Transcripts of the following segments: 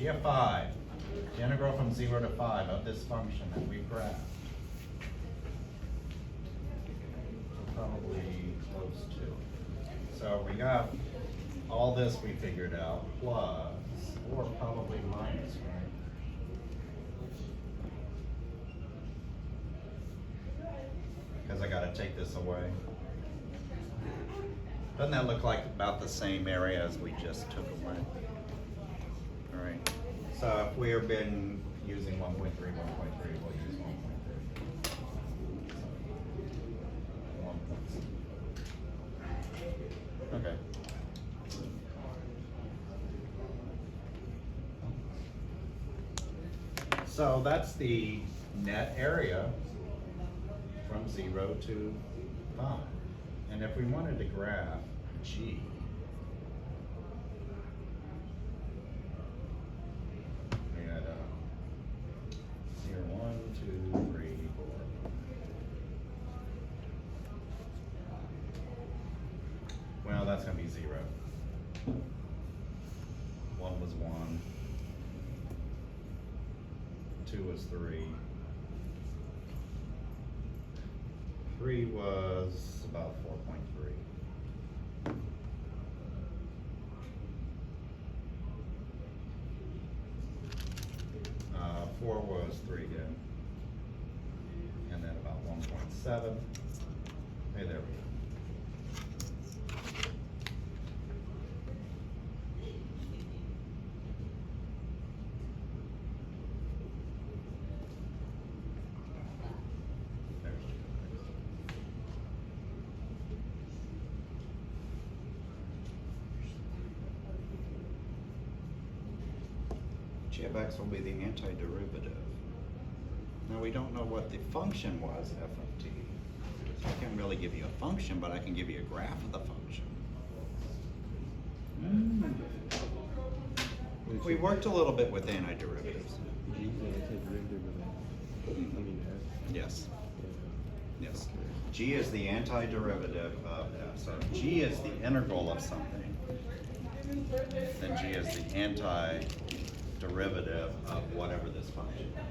G of 5, the integral from 0 to 5 of this function that we graphed. Probably close to. So we got all this we figured out, plus, or probably minus, right? Because I gotta take this away. Doesn't that look like about the same area as we just took away? All right. So if we have been using 1.3, 1.3, we'll use 1.3. Okay. So that's the net area from 0 to 5. And if we wanted to graph G, we had 0, 1, 2, 3, 4. Well, that's going to be 0. 1 was 1. 2 was 3. 3 was about 4.3. 4 was 3 again. And then about 1.7. Hey, there we go. G of x will be the antiderivative. Now we don't know what the function was, f of t. So I can't really give you a function, but I can give you a graph of the function. We worked a little bit with antiderivatives. G is the antiderivative of that. I mean, F. Yes. Yes. G is the antiderivative of f. So if G is the integral of something, then G is the antiderivative of whatever this function is.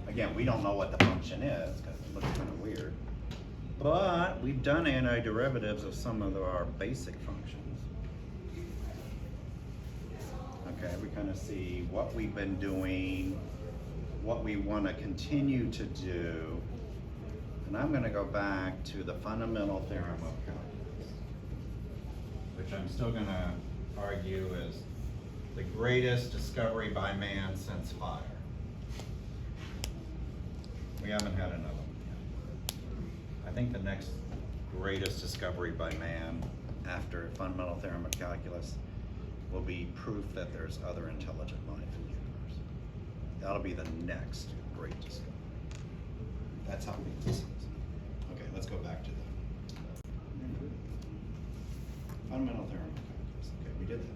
Again, we don't know what the function is because it looks kind of weird. But we've done antiderivatives of some of our basic functions. Okay, we kind of see what we've been doing, what we want to continue to do. And I'm going to go back to the fundamental theorem of calculus, which I'm still going to argue is the greatest discovery by man since fire. We haven't had another one yet. I think the next greatest discovery by man after fundamental theorem of calculus will be proof that there's other intelligent life in the universe. That'll be the next great discovery. That's how we do it. Okay, let's go back to the fundamental theorem of calculus. Okay, we did that.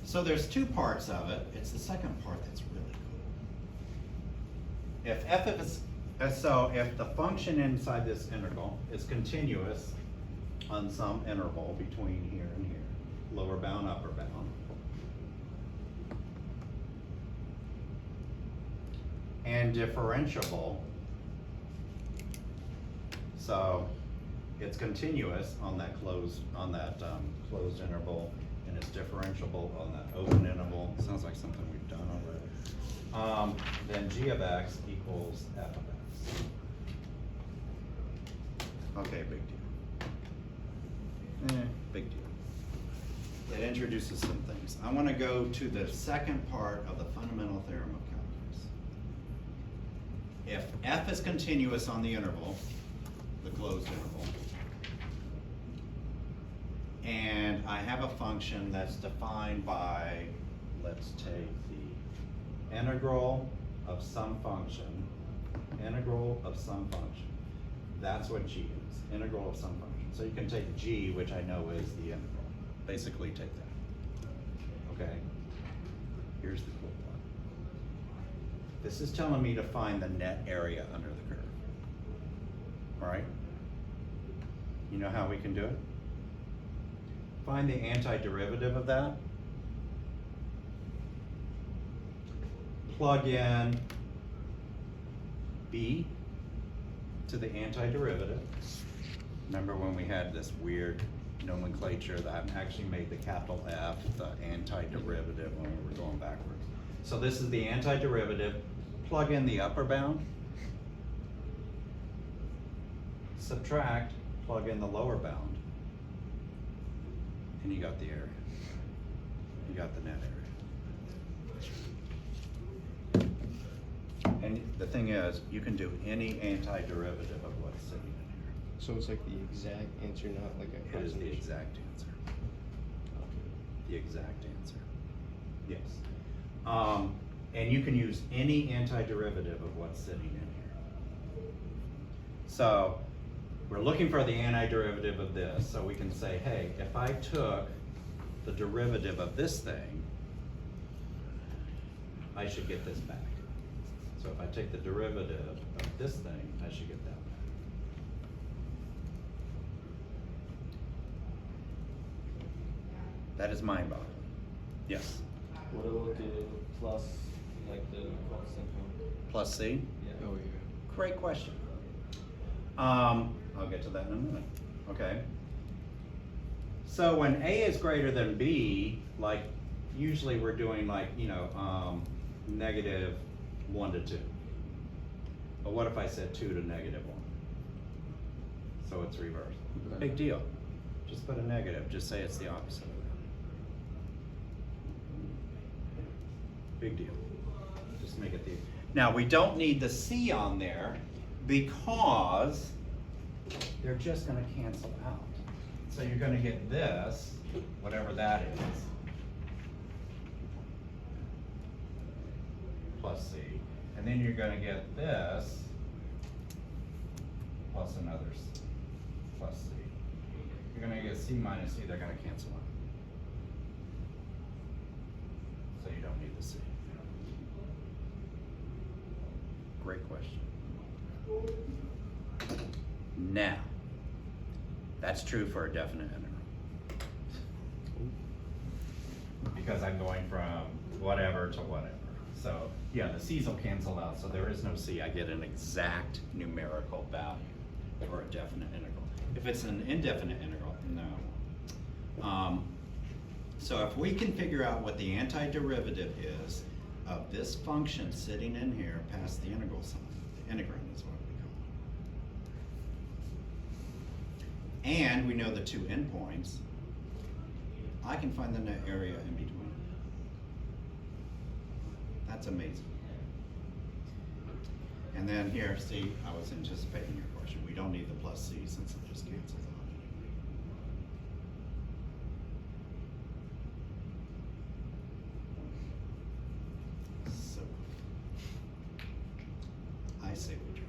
So there's two parts of it. It's the second part that's really cool. If f is so if the function inside this integral is continuous on some interval between here and here, lower bound, upper bound, and differentiable, so it's continuous on that closed interval, and it's differentiable on that open interval. Sounds like something we've done already. Then g of x equals f of x. Okay, big deal. Big deal. It introduces some things. I want to go to the second part of the fundamental theorem of calculus. If f is continuous on the interval, the closed interval, and I have a function that's defined by, let's take the integral of some function, that's what g is, integral of some function. So you can take g, which I know is the integral. Basically take that. Okay? Here's the cool part. This is telling me to find the net area under the curve. All right? You know how we can do it? find the antiderivative of that. Plug in b to the antiderivative. Remember when we had this weird nomenclature that actually made the capital F the antiderivative when we were going backwards. So this is the antiderivative. Plug in the upper bound. Subtract, plug in the lower bound. And you got the area. You got the net area. And the thing is, you can do any antiderivative of what's sitting in here. So it's like the exact answer, not like a It is the approximation. exact answer. The exact answer. Yes. And you can use any antiderivative of what's sitting in here. So we're looking for the antiderivative of this, so we can say, hey, if I took the derivative of this thing, I should get this back. So if I take the derivative of this thing, I should get that back. That is mind-boggling. Yes. What about the plus, like the constant one? Plus C? Yeah. Oh, yeah. Great question. I'll get to that in a minute. Okay. So when A is greater than B, like usually we're doing like, negative 1 to 2. But what if I said 2 to negative 1? So it's reversed. Big deal. Just put a negative. Just say it's the opposite of that. Big deal. Just make it the. Now we don't need the C on there because they're just going to cancel out. So you're going to get this, whatever that is, plus C. And then you're going to get this plus another C, plus C. You're going to get C minus C, they're going to cancel out. So you don't need the C. Great question. Now, that's true for a definite integral. Because I'm going from whatever to whatever. So yeah, the C's will cancel out, so there is no C. I get an exact numerical value for a definite integral. If it's an indefinite integral, no. So if we can figure out what the antiderivative is of this function sitting in here past the integral sign, the integrand is what we call it. And we know the two endpoints, I can find the net area in between. That's amazing. And then here, see, I was anticipating your question. We don't need the plus C since it just cancels out. So, I say we try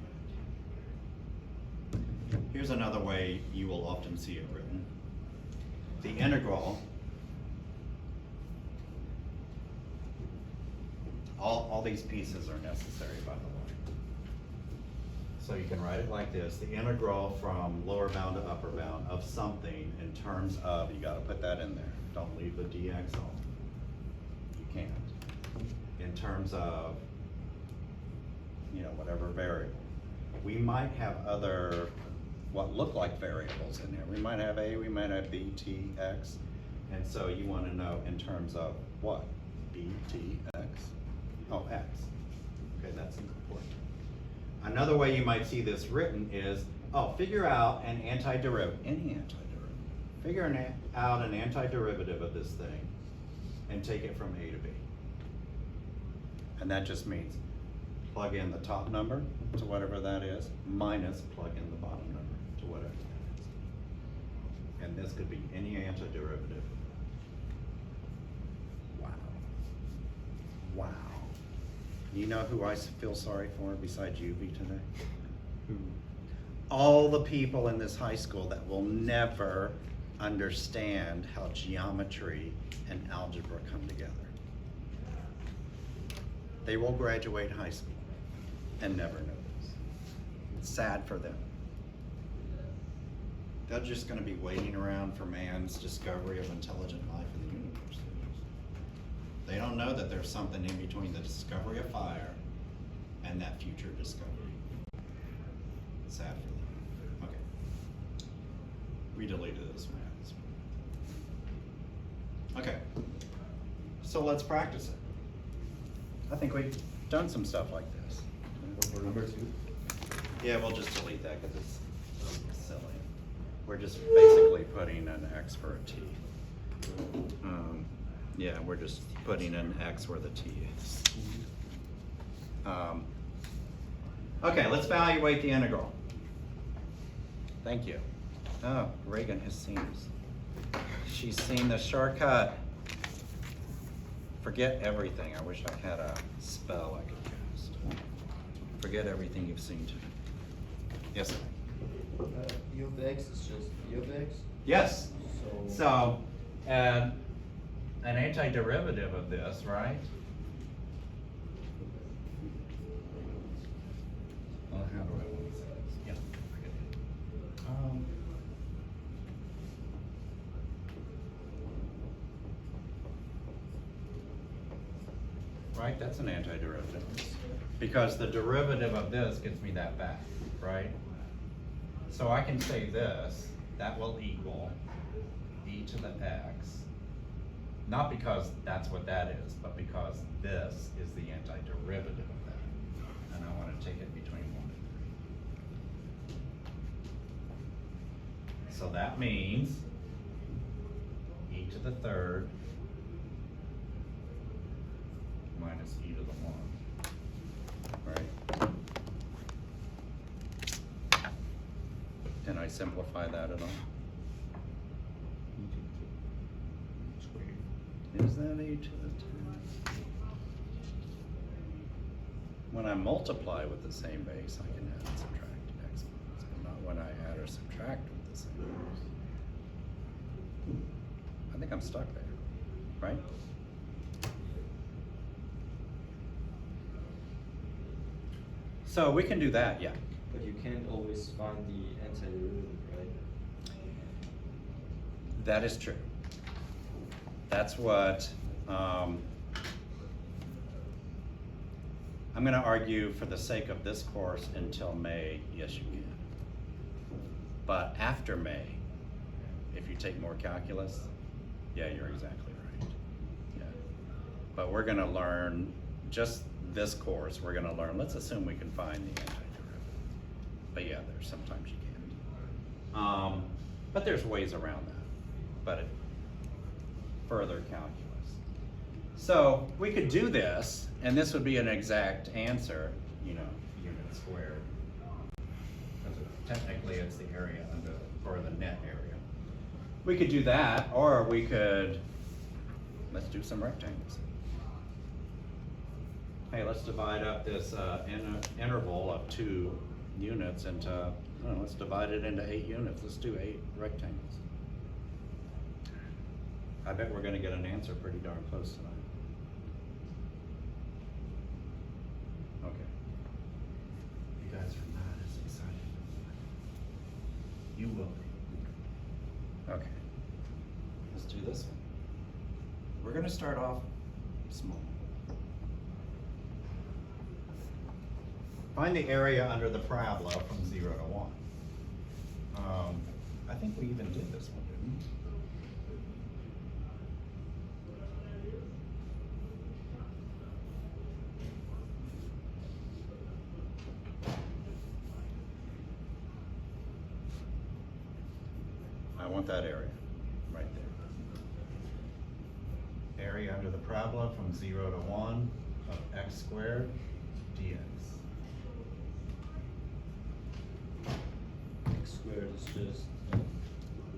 it. Here's another way you will often see it written. The integral, all these pieces are necessary, by the way. So you can write it like this: the integral from lower bound to upper bound of something in terms of, you gotta put that in there. Don't leave the dx off. You can't. In terms of, whatever variable. We might have other, what look like variables in there. We might have A, we might have B, T, X. And so you wanna know in terms of what? B, T, X. Oh, X. Okay, that's important. Another way you might see this written is, figure out an antiderivative, any antiderivative. Figure out an antiderivative of this thing and take it from A to B. And that just means plug in the top number to whatever that is, minus plug in the bottom number to whatever that is. And this could be any antiderivative. Wow. Wow. You know who I feel sorry for besides you, V, today? Who? All the people in this high school that will never understand how geometry and algebra come together. They will graduate high school and never know this. It's sad for them. They're just gonna be waiting around for man's discovery of intelligent life in the universe. They don't know that there's something in between the discovery of fire and that future discovery. Sad for them. Okay. We deleted this one. Okay. So let's practice it. I think we've done some stuff like this. For number 2. Yeah, we'll just delete that because it's silly. We're just basically putting an X for a T. Yeah, we're just putting an X where the T is. Okay, let's evaluate the integral. Thank you. Oh, Reagan has seen this. She's seen the shortcut. Forget everything. I wish I had a spell I could cast. Forget everything you've seen today. Yes, sir. U of X is just U of X? Yes. So. So, an antiderivative of this, right? Well, how do I want to say this? Yeah, forget it. Right, that's an antiderivative. Because the derivative of this gets me that back, right? So I can say this, that will equal e to the x, not because that's what that is, but because this is the antiderivative of that. And I want to take it between 1 and 3. So that means e to the third minus e to the 1, right? Can I simplify that at all? Is that e to the 2? When I multiply with the same base, I can add and subtract exponents, but not when I add or subtract with the same base. I think I'm stuck there, right? So we can do that, yeah. But you can't always find the antiderivative, right? That is true. That's what I'm going to argue for the sake of this course until May, yes you can. But after May, if you take more calculus, yeah, you're exactly right. Yeah. But we're going to learn, just this course, we're going to learn, let's assume we can find the antiderivative. But yeah, there's sometimes you can't. But there's ways around that. But further calculus. So we could do this, and this would be an exact answer, unit squared. Technically, it's the area or the net area. We could do that, or we could, let's do some rectangles. Hey, let's divide up this interval of 2 units into, I don't know, let's divide it into 8 units. Let's do 8 rectangles. I bet we're gonna get an answer pretty darn close tonight. Okay. You guys are not as excited. You will be. Okay. Let's do this one. We're gonna start off small. Find the area under the parabola from 0 to 1. I think we even did this one, didn't we? I want that area, right there. Area under the parabola from 0 to 1 of x squared dx. X squared is just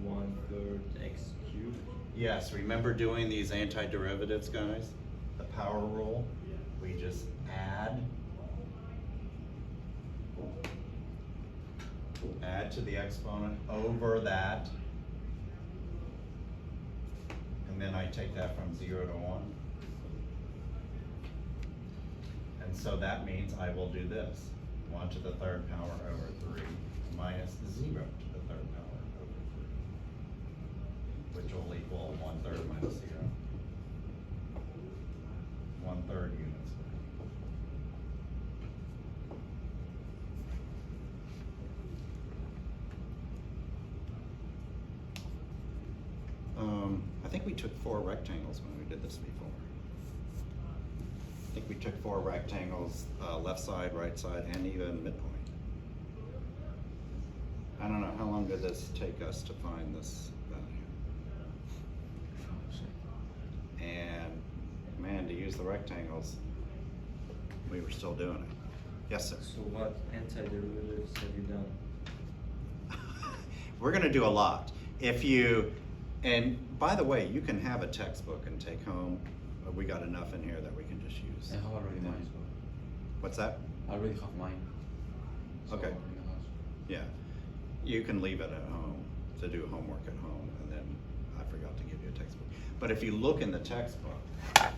1/3 x cubed. Yes, remember doing these antiderivatives, guys? The power rule? We just add to the exponent over that. And then I take that from 0 to 1. And so that means I will do this. 1 to the 3rd power over 3 minus 0 to the 3rd power over which will equal 1/3 minus 0. 1/3 units squared. I think we took 4 rectangles when we did this before. I think we took 4 rectangles, left side, right side, and even midpoint. I don't know, how long did this take us to find this value? And man, to use the rectangles, we were still doing it. Yes, sir. So what antiderivatives have you done? We're gonna do a lot. If you, and by the way, you can have a textbook and take home. We got enough in here that we can just use. I have already mine as well. What's that? I already have mine. So, Okay. in the house. Yeah. You can leave it at home to do homework at home, and then I forgot to give you a textbook. But if you look in the textbook, I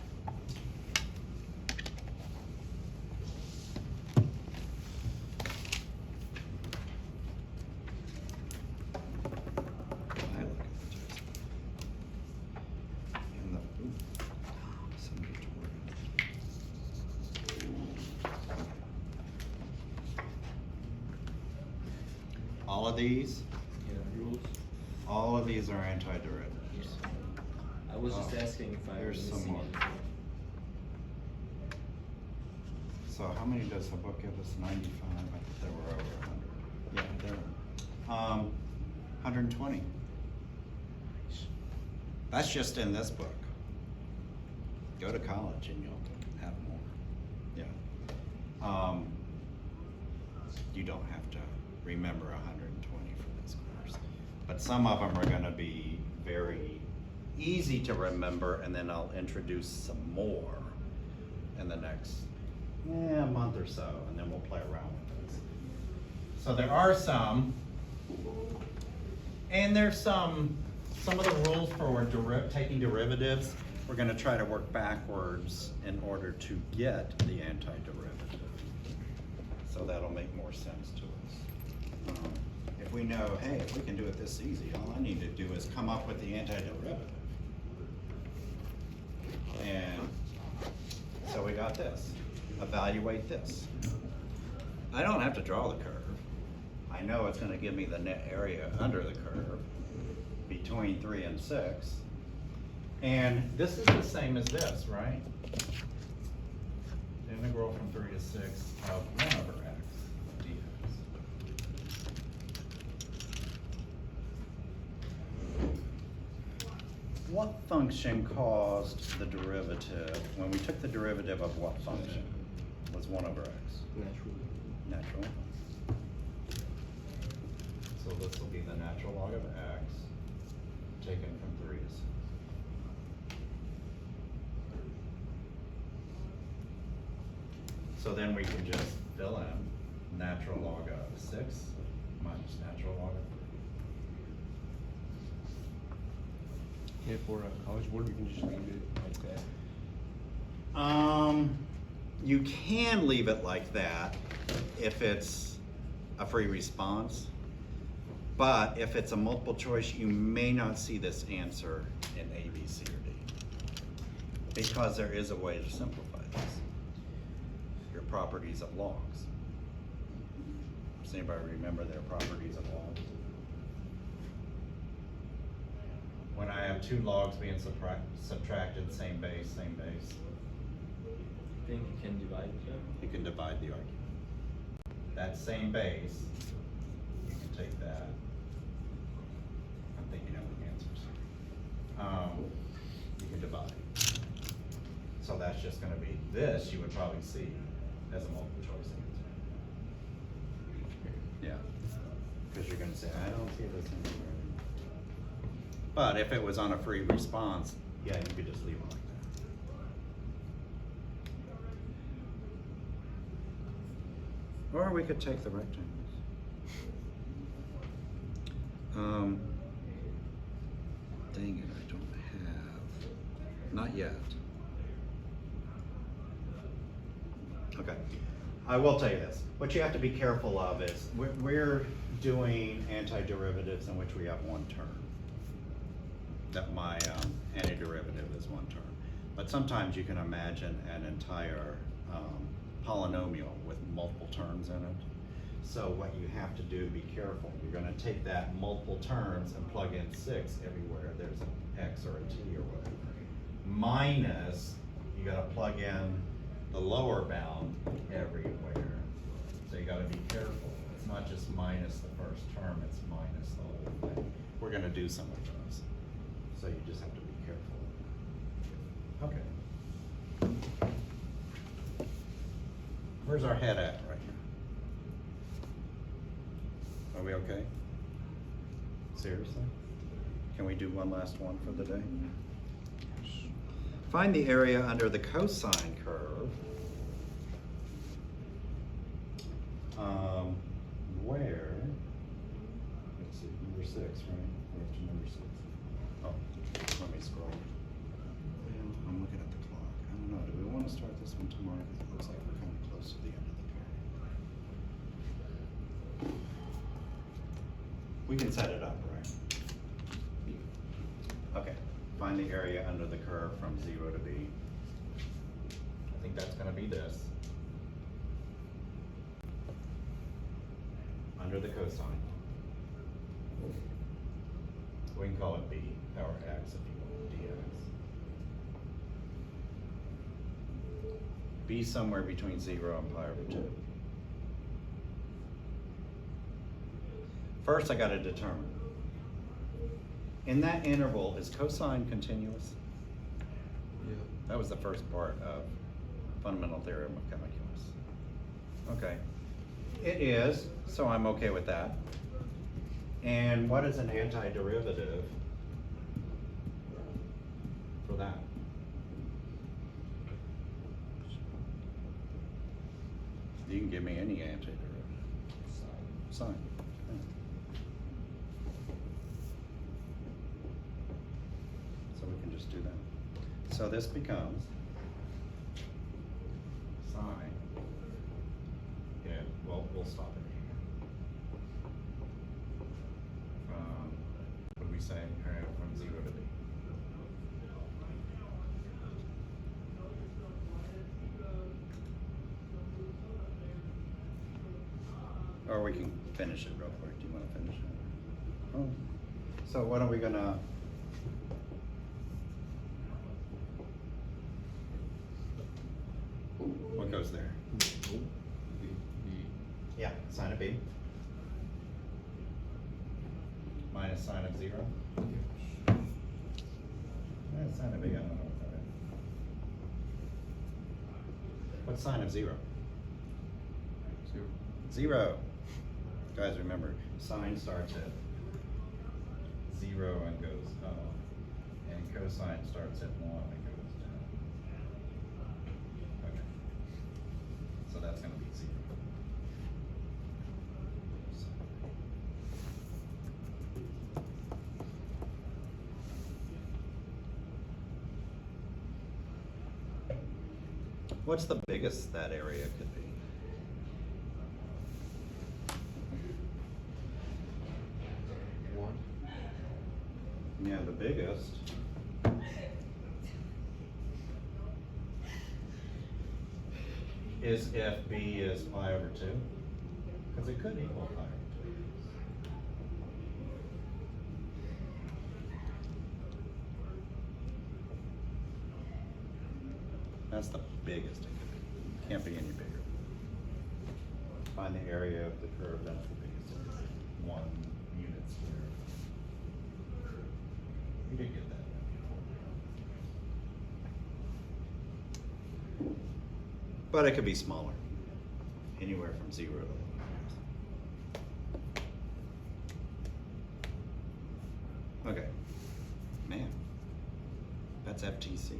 look at the textbook. In the, ooh, some all of these, Yeah, rules. all of these are antiderivatives. I was just Oh, asking if I there's was some missing more. anything. So how many does the book give us? 95? I thought there were over 100. Yeah, there are. 120. That's just in this book. Go to college and you'll have more. Yeah. You don't have to remember 120 for this course. But some of them are gonna be very easy to remember, and then I'll introduce some more in the next month or so, and then we'll play around with this. So there are some, and there's some of the rules for taking derivatives. We're gonna try to work backwards in order to get the antiderivative. So that'll make more sense to us. If we know, hey, if we can do it this easy, all I need to do is come up with the antiderivative. And so we got this. Evaluate this. I don't have to draw the curve. I know it's gonna give me the net area under the curve between 3 and 6. And this is the same as this, right? The integral from 3 to 6 of 1/x dx. What function caused the derivative, when we took the derivative of what function? Was 1/x. Natural. Natural. So this will be the natural log of x taken from 3 to 6. So then we can just fill in natural log of 6 minus natural log of 3. Yeah, for a college board, we can just leave it like that. You can leave it like that if it's a free response, but if it's a multiple choice, you may not see this answer in A, B, C, or D, because there is a way to simplify this. Your properties of logs. Does anybody remember their properties of logs? When I have 2 logs being subtracted, same base, I think you can divide them. you can divide the argument. That same base, you can take that. I'm thinking of the answers. You can divide. So that's just gonna be, this you would probably see as a multiple choice answer. Yeah, because you're gonna say, I don't see this anywhere. But if it was on a free response, yeah, you could just leave it like that. Or we could take the rectangles. Dang it, I don't have, not yet. Okay, I will tell you this. What you have to be careful of is, we're doing antiderivatives in which we have one term. that my antiderivative is one term. But sometimes you can imagine an entire polynomial with multiple terms in it. So what you have to do, be careful. You're gonna take that multiple terms and plug in 6 everywhere there's an x or a t or whatever. Minus, you gotta plug in the lower bound everywhere. So you gotta be careful. It's not just minus the first term, it's minus the whole thing. We're gonna do some of those. So you just have to be careful. Okay. Where's our head at right here? Are we okay? Seriously? Can we do one last one for the day? Find the area under the cosine curve. Where, let's see, number 6, right? We're up to number 6. Oh, let me scroll. Yeah, I'm looking at the clock. I don't know, do we want to start this one tomorrow? Because it looks like we're kind of close to the end of the period. We can set it up, right? Okay, find the area under the curve from 0 to b. I think that's gonna be this. Under the cosine. We can call it b power x if you want, dx. B somewhere between 0 and pi over 2. First, I gotta determine. In that interval, is cosine continuous? Yeah. That was the first part of fundamental theorem of calculus. Okay. It is, so I'm okay with that. And what is an antiderivative for that? You can give me any antiderivative. Sine. So we can just do that. So this becomes sine. Yeah, well, we'll stop it here. What do we say? From 0 to b. Or we can finish it real quick. Do you want to finish it? Oh. So what are we gonna? What goes there? Yeah, sine of b. Minus sine of 0. Sine of b, I don't know what that is. What's sine of 0? 0. Guys, remember, sine starts at 0 and goes up, and cosine starts at 1 and goes down. Okay. So that's going to be 0. What's the biggest that area could be? Yeah, the biggest. Is if b is pi over 2? Because it could equal pi over 2. That's the biggest it could be. Can't be any bigger. Find the area of the curve, that's the biggest. 1 unit squared. You did get that. But it could be smaller. Anywhere from 0 to 1. Okay. Man. That's FTC.